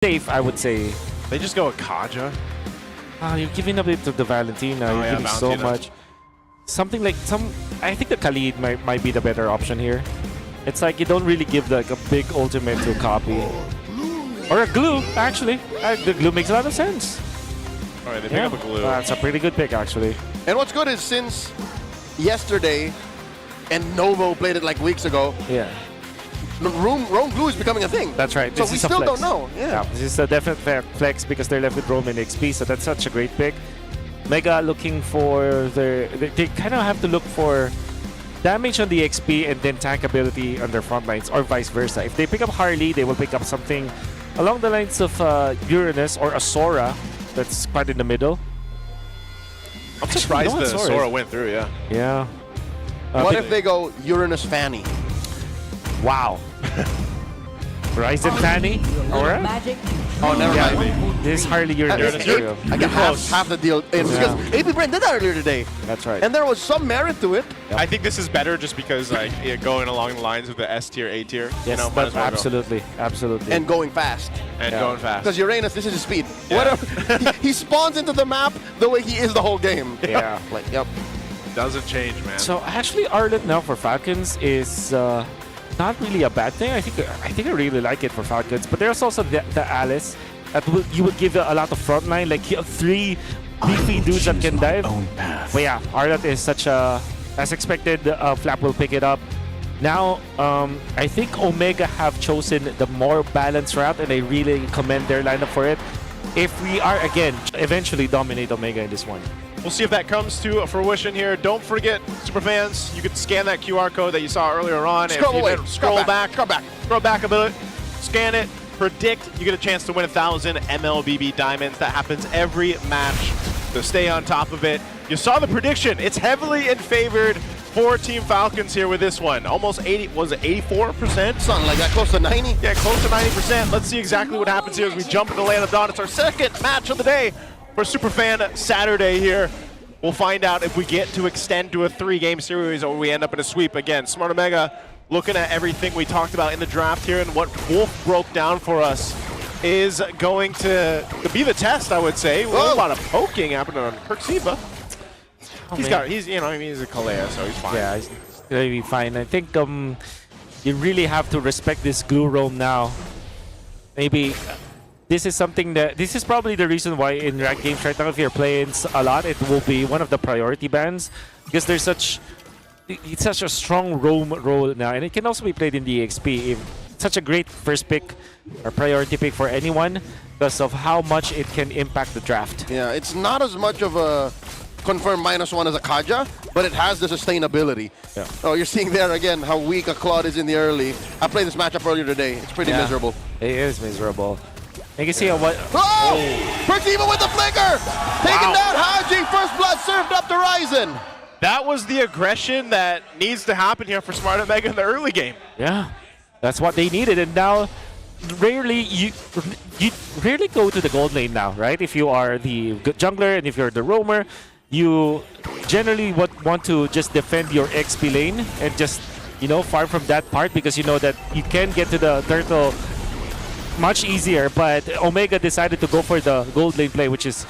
safe, I would say. They just go with Kaja. You're giving a bit to the Valentina. You're giving so much. Something like I think the Khalid might be the better option here. It's like you don't really give like a big ultimate to copy. Or a glue, actually. The glue makes a lot of sense. All right, they pick up a glue. That's a pretty good pick, actually. And what's good is since yesterday, and Novo played it like weeks ago, Yeah. Roam glue is becoming a thing. That's right. So This we is a still flex. don't know. Yeah. This is a definite flex because they're left with Roam and XP, so that's such a great pick. Mega looking for they kind of have to look for damage on the XP and then tank ability on their front lines, or vice versa. If they pick up Harley, they will pick up something along the lines of Uranus or a Sora that's quite in the middle. I'm surprised the Sora went through, yeah. Yeah. What if they go Uranus Fanny? Wow. Ryzen Fanny? Aura? Oh, never mind. This is Harley Uranus. I got half the deal in because AP Brand did that earlier today. That's right. And there was some merit to it. I think this is better just because like going along the lines of the S tier, A tier. Yes, you know, might as well absolutely, absolutely. And going fast. and going fast. Because Uranus, this is his speed. Yeah. Whatever. he spawns into the map the way he is the whole game. Yeah. Like, yep. Doesn't change, man. So actually, Arlet now for Falcons is not really a bad thing. I think I really like it for Falcons. But there's also the Alice that you would give a lot of frontline, like you have 3 beefy dudes that can dive. But yeah, Arlet is such a, as expected, Flap will pick it up. Now, I think Omega have chosen the more balanced route, and I really commend their lineup for it. If we are, again, eventually dominate Omega in this one. We'll see if that comes to fruition here. Don't forget, superfans, you can scan that QR code that you saw earlier on. Scroll back. Scroll back a bit. Scan it. Predict. You get a chance to win 1,000 MLBB diamonds. That happens every match. So stay on top of it. You saw the prediction. It's heavily in favored for Team Falcons here with this one. Almost 80, was it 84%? Something like that, close to 90. Yeah, close to 90%. Let's see exactly what happens here as we jump into the Land of Dawn. It's our second match of the day for Superfan Saturday here. We'll find out if we get to extend to a 3-game series or we end up in a sweep again. Smart Omega looking at everything we talked about in the draft here, and what Wolf broke down for us is going to be the test, I would say. A lot of poking happening on Kirksiva. He's a Kalea, so he's fine. Yeah, he's gonna be fine. I think you really have to respect this glue roam now. Maybe this is something that this is probably the reason why in ranked games right now, if you're playing a lot, it will be one of the priority bans because there's it's such a strong roam role now, and it can also be played in the XP. It's such a great first pick or priority pick for anyone because of how much it can impact the draft. Yeah, it's not as much of a confirmed -1 as a Kaja, but it has the sustainability. Yeah. Oh, you're seeing there again how weak a Claude is in the early. I played this matchup earlier today. It's pretty miserable. It is miserable. You can see what. Oh! Kirksiva with the flicker! Taking down Haji. First blood served up to Ryzen. That was the aggression that needs to happen here for Smart Omega in the early game. Yeah, that's what they needed, and now you rarely go to the gold lane now, right? If you are the jungler and if you're the roamer, you generally want to just defend your XP lane and just farm from that part because you know that you can get to the turtle much easier. But Omega decided to go for the gold lane play, which is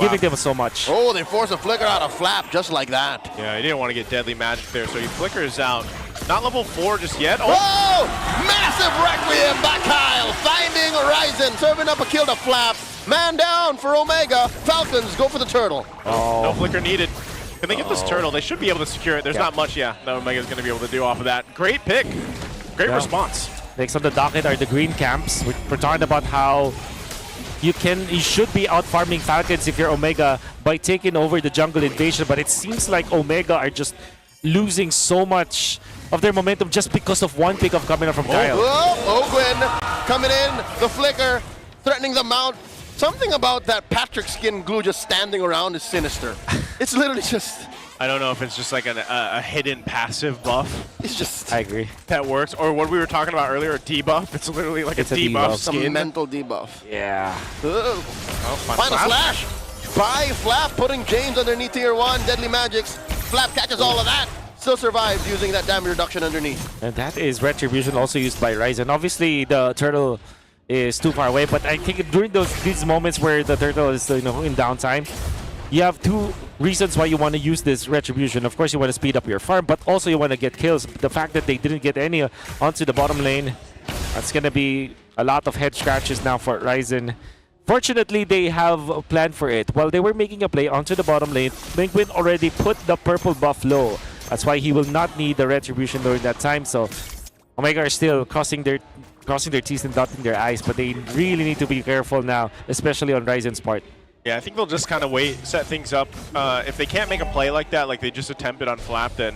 giving them so much. Oh, they force a flicker out of Flap just like that. Yeah, he didn't want to get deadly magic there, so he flickers out. Not level 4 just yet. Oh! Massive Requiem by Kyle, finding Ryzen, serving up a kill to Flap. Man down for Omega. Falcons go for the turtle. Oh. No flicker needed. Can they get this turtle? They should be able to secure it. There's not much, that Omega's going to be able to do off of that. Great pick. Great response. Next on the docket are the green camps. We're talking about how you should be out farming Falcons if you're Omega by taking over the jungle invasion, but it seems like Omega are just losing so much of their momentum just because of one pick of coming up from Kyle. Ogwin coming in, the flicker, threatening the mount. Something about that Patrick skin glue just standing around is sinister. It's literally just... I don't know if it's just like a hidden passive buff. It's just... I agree. That works. Or what we were talking about earlier, a debuff. It's literally like a debuff skin. Some mental debuff. Yeah. Final slash by Flap, putting James underneath tier 1. Deadly magics. Flap catches all of that. Still survives using that damage reduction underneath. And that is Retribution also used by Ryzen. Obviously, the turtle is too far away. But I think during these moments where the turtle is in downtime, you have two reasons why you want to use this retribution. Of course, you want to speed up your farm, but also you want to get kills. The fact that they didn't get any onto the bottom lane, that's going to be a lot of head scratches now for Ryzen. Fortunately, they have a plan for it. While they were making a play onto the bottom lane, Penguin already put the purple buff low. That's why he will not need the retribution during that time. So Omega are still crossing their teeth and dotting their eyes, but they really need to be careful now, especially on Ryzen's part. Yeah, I think they'll just kind of wait, set things up. If they can't make a play like that, like they just attempted on Flap, then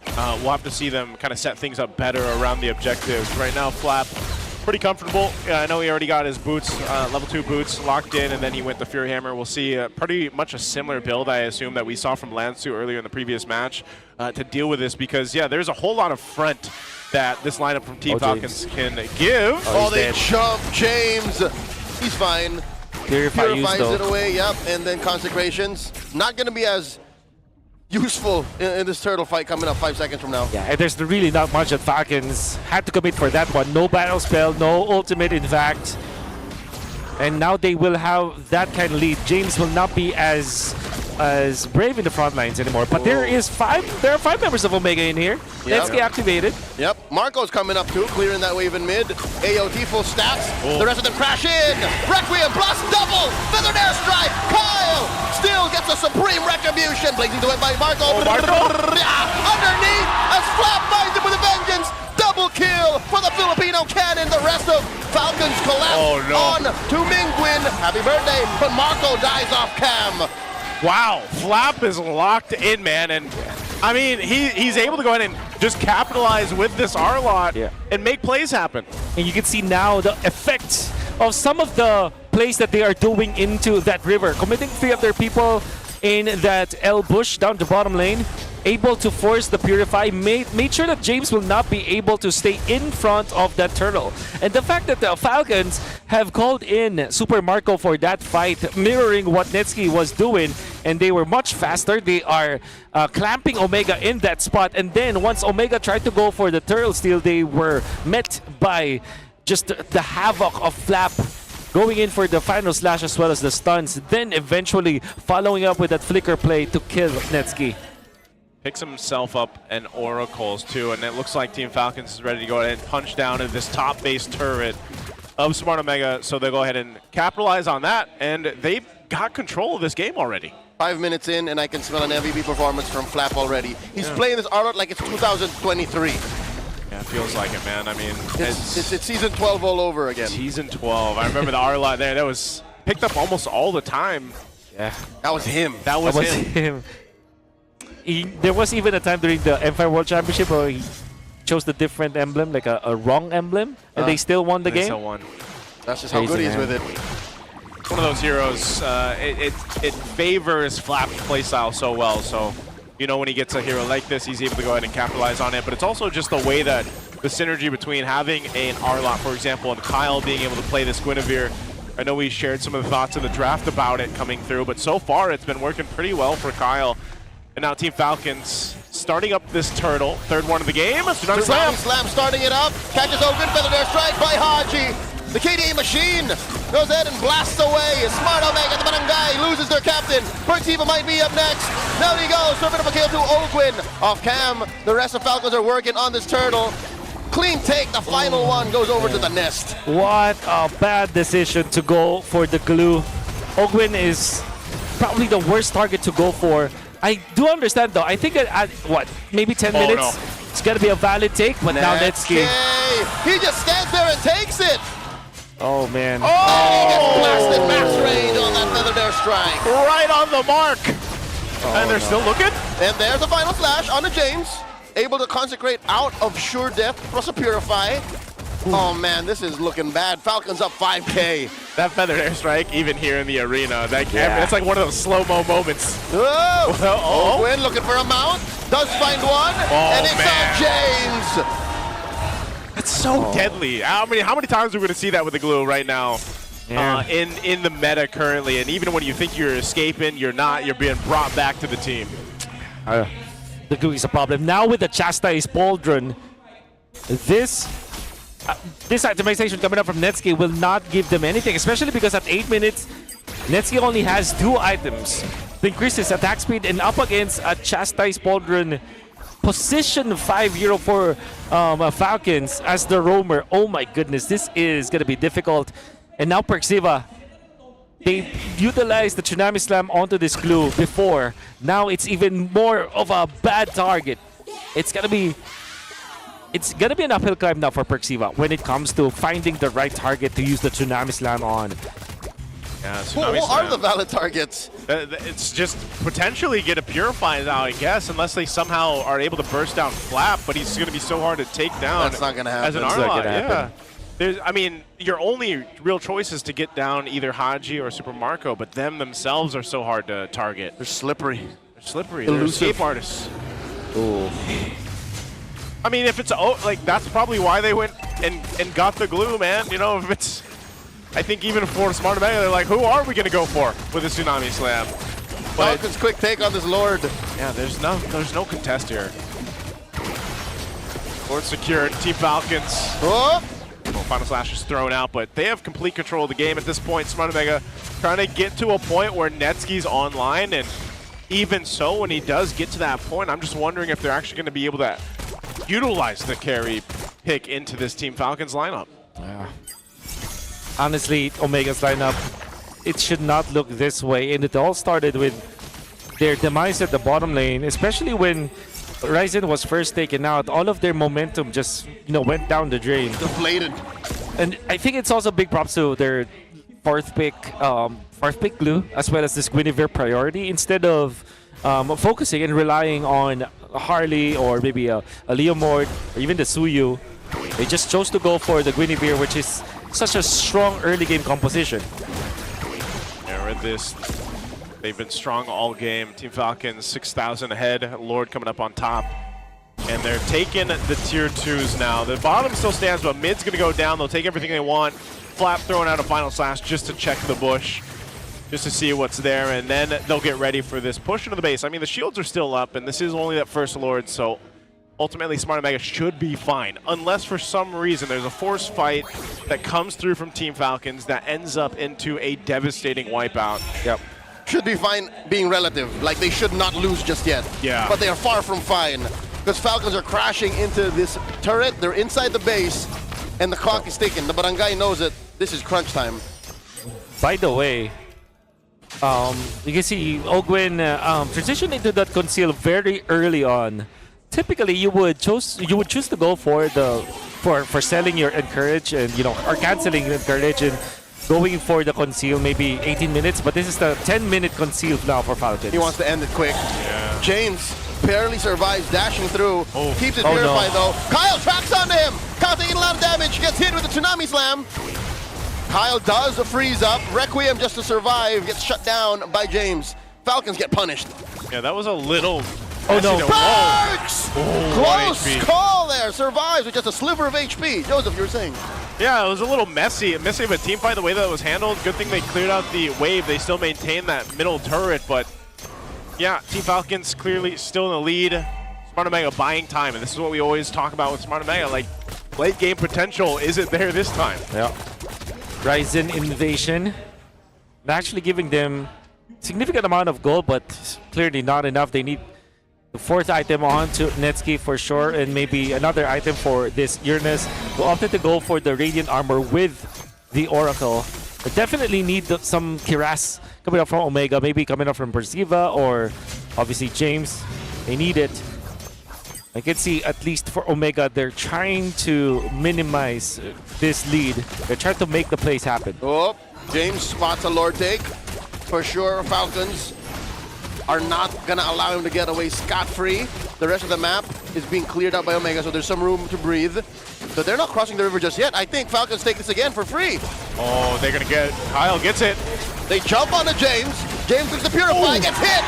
we'll have to see them kind of set things up better around the objectives. Right now, Flap, pretty comfortable. I know he already got his boots, level 2 boots locked in, and then he went the Fury Hammer. We'll see pretty much a similar build, I assume, that we saw from Lansu earlier in the previous match to deal with this, because, yeah, there's a whole lot of front that this lineup from Team Falcons can give. Oh, they jump James. He's fine. Purifies it away, yep. And then Consecrations. Not going to be as useful in this turtle fight coming up 5 seconds from now. Yeah, and there's really not much that Falcons had to commit for that one. No battle spell, no ultimate, in fact. And now they will have that kind of lead. James will not be as brave in the front lines anymore. But there are 5 members of Omega in here. Let's get activated. Yep, Marco's coming up too, clearing that wave in mid. AOT full stacks. The rest of them crash in. Requiem plus double. Feathered airstrike. Kyle still gets a supreme retribution. Blazing to it by Marco. Underneath as Flap finds him with a vengeance. Double kill for the Filipino cannon. The rest of Falcons collapse on to Mingwin. Happy birthday. But Marco dies off cam. Wow, Flap is locked in, man, and I mean, he's able to go ahead and just capitalize with this R-Lot and make plays happen. And you can see now the effects of some of the plays that they are doing into that river. Committing 3 of their people in that L bush down the bottom lane, able to force the Purify, made sure that James will not be able to stay in front of that turtle. And the fact that the Falcons have called in Super Marco for that fight, mirroring what Netsky was doing, and they were much faster. They are clamping Omega in that spot, and then once Omega tried to go for the turtle steal, they were met by just the havoc of Flap going in for the final slash as well as the stuns, then eventually following up with that flicker play to kill Netsky. Picks himself up and Oracles too, and it looks like Team Falcons is ready to go ahead and punch down into this top base turret of Smart Omega, so they'll go ahead and capitalize on that, and they've got control of this game already. 5 minutes in, and I can smell an MVP performance from Flap already. He's playing this R-Lot like it's 2023. Yeah, it feels like it, man. I mean, it's season 12 all over again. Season 12. I remember the R-Lot there. That was picked up almost all the time. Yeah. That was him. That was him. There was even a time during the Empire World Championship where he chose the different emblem, like a wrong emblem, and they still won the game. Still won. That's just how good he is with it. One of those heroes, it favors Flap's playstyle so well, so you know when he gets a hero like this, he's able to go ahead and capitalize on it, but it's also just the way that the synergy between having an R-Lot, for example, and Kyle being able to play this Guinevere. I know we shared some of the thoughts in the draft about it coming through, but so far it's been working pretty well for Kyle. And now Team Falcons starting up this turtle, 3rd one of the game. Tsunami Slam starting it up, catches open, feathered airstrike by Haji. The KDA machine goes ahead and blasts away. Smart Omega, the Barangay, loses their captain. Pertiva might be up next. Down he goes for a bit of a kill to Ogwin. Off cam, the rest of Falcons are working on this turtle. Clean take, the final one goes over to the nest. What a bad decision to go for the glue. Ogwin is probably the worst target to go for. I do understand though. I think at what, maybe 10 minutes, it's gonna be a valid take, but now Netsky. He just stands there and takes it. Oh man. Oh! He gets blasted max range on that feathered airstrike. Right on the mark. And they're still looking. And there's the final slash on the James. Able to consecrate out of sure death plus a Purify. Oh man, this is looking bad. Falcons up 5K. That feathered airstrike, even here in the arena, it's like one of those slow-mo moments. Oh! Ogwin looking for a mount. Does find one. And it's on James. That's so deadly. How many times are we going to see that with the glue right now? Yeah. In the meta currently, and even when you think you're escaping, you're not. You're being brought back to the team. The glue is a problem. Now with the Chastise Pauldron, this this itemization coming up from Netsky will not give them anything, especially because at 8 minutes, Netsky only has 2 items to increase his attack speed, and up against a chastised Pauldron position 5-0 for Falcons as the roamer. Oh my goodness, this is going to be difficult. And now Perxiva, they utilized the Tsunami Slam onto this glue before. Now it's even more of a bad target. It's gonna be an uphill climb now for Perxiva when it comes to finding the right target to use the Tsunami Slam on. Yeah, What are the valid targets? It's just potentially get a Purify now, I guess, unless they somehow are able to burst down Flap, but he's going to be so hard to take down. That's not going to happen. As an That's not Arlot, gonna happen. yeah. I mean, your only real choice is to get down either Haji or Super Marco, but them themselves are so hard to target. They're slippery. They're slippery. Elusive. They're escape artists. Ooh. I mean, if it's like that's probably why they went and got the glue, man. You know, if it's, I think even for Smart Mega, they're like, who are we gonna go for with a Tsunami Slam? But Falcons quick take on this Lord. yeah, there's no contest here. Lord secured. Team Falcons. Oh! Well, Final Slash is thrown out, but they have complete control of the game at this point. Smart Mega trying to get to a point where Netsky's online, and even so, when he does get to that point, I'm just wondering if they're actually going to be able to utilize the carry pick into this Team Falcons lineup. Yeah. Honestly, Omega's lineup, it should not look this way, and it all started with their demise at the bottom lane, especially when Ryzen was first taken out. All of their momentum just, went down the drain. Deflated. And I think it's also big props to their fourth pick glue, as well as this Guinevere priority, instead of focusing and relying on Harley or maybe a Leomord or even the Suyu. They just chose to go for the Guinevere, which is such a strong early game composition. Yeah, with this, they've been strong all game. Team Falcons 6,000 ahead. Lord coming up on top. And they're taking the tier 2s now. The bottom still stands, but mid's going to go down. They'll take everything they want. Flap throwing out a Final Slash just to check the bush, just to see what's there, and then they'll get ready for this push into the base. I mean, the shields are still up, and this is only that first Lord, so ultimately Smart Mega should be fine, unless for some reason there's a force fight that comes through from Team Falcons that ends up into a devastating wipeout. Yep. Should be fine being relative. Like, they should not lose just yet. Yeah. But they are far from fine. Because Falcons are crashing into this turret. They're inside the base. And the clock is ticking. The barangay knows that this is crunch time. By the way, you can see Ogwin transition into that conceal very early on. Typically, you would choose to go for selling your encourage and or canceling encourage and going for the conceal maybe 18 minutes. But this is the 10-minute conceal now for Falcons. He wants to end it quick. Yeah. James barely survives, dashing through. Oh. Keeps it Oh, purified no. though. Kyle tracks onto him. Kyle taking a lot of damage. Gets hit with the Tsunami Slam. Kyle does a freeze up. Requiem just to survive. Gets shut down by James. Falcons get punished. Yeah, that was a little... Oh, no. Barks! Oh, Close 1 HP. call there. Survives with just a sliver of HP. Joseph, you were saying? Yeah, it was a little messy of a team fight, the way that it was handled. Good thing they cleared out the wave. They still maintained that middle turret, but yeah, Team Falcons clearly still in the lead. Smart Omega buying time, and this is what we always talk about with Smart Omega. Like, late game potential isn't there this time. Yeah. Ryzen Invasion, actually giving them significant amount of gold, but clearly not enough. They need the fourth item on to Netsky for sure, and maybe another item for this Uranus, who opted to go for the Radiant Armor with the Oracle. They definitely need some Kiras coming up from Omega, maybe coming up from Persiva or obviously James. They need it. I can see at least for Omega, they're trying to minimize this lead. They're trying to make the plays happen. Oh, James spots a Lord take. For sure, Falcons are not gonna allow him to get away scot-free. The rest of the map is being cleared out by Omega, so there's some room to breathe. So they're not crossing the river just yet. I think Falcons take this again for free. Oh, they're gonna get, Kyle gets it. They jump onto James. James looks to Purify, gets hit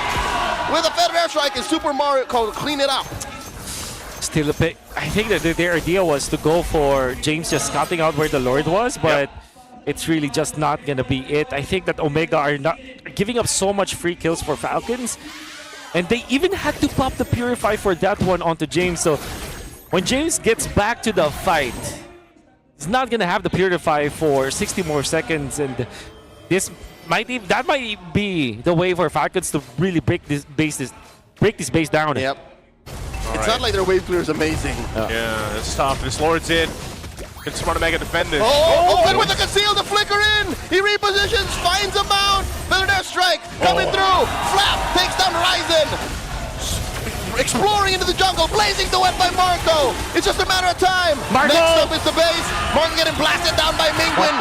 with a Feather Airstrike, and Super Mario Code clean it up. Still a bit. I think that their idea was to go for James just scouting out where the Lord was, but it's really just not gonna be it. I think that Omega are not giving up so much free kills for Falcons, and they even had to pop the Purify for that one onto James. So when James gets back to the fight, is not gonna have the Purify for 60 more seconds, and this might be the way for Falcons to really break this base down. Yep. It's not like their wave clear is amazing. Yeah, it's tough. This Lord's in. Can Smart Mega defend this? Open with the conceal, the flicker in! He repositions, finds a mount! Feather Strike coming through! Flap takes down Ryzen! Exploring into the jungle, blazing the web by Marco! It's just a matter of time! Marco! Next up is the base. Marco getting blasted down by Mingwin.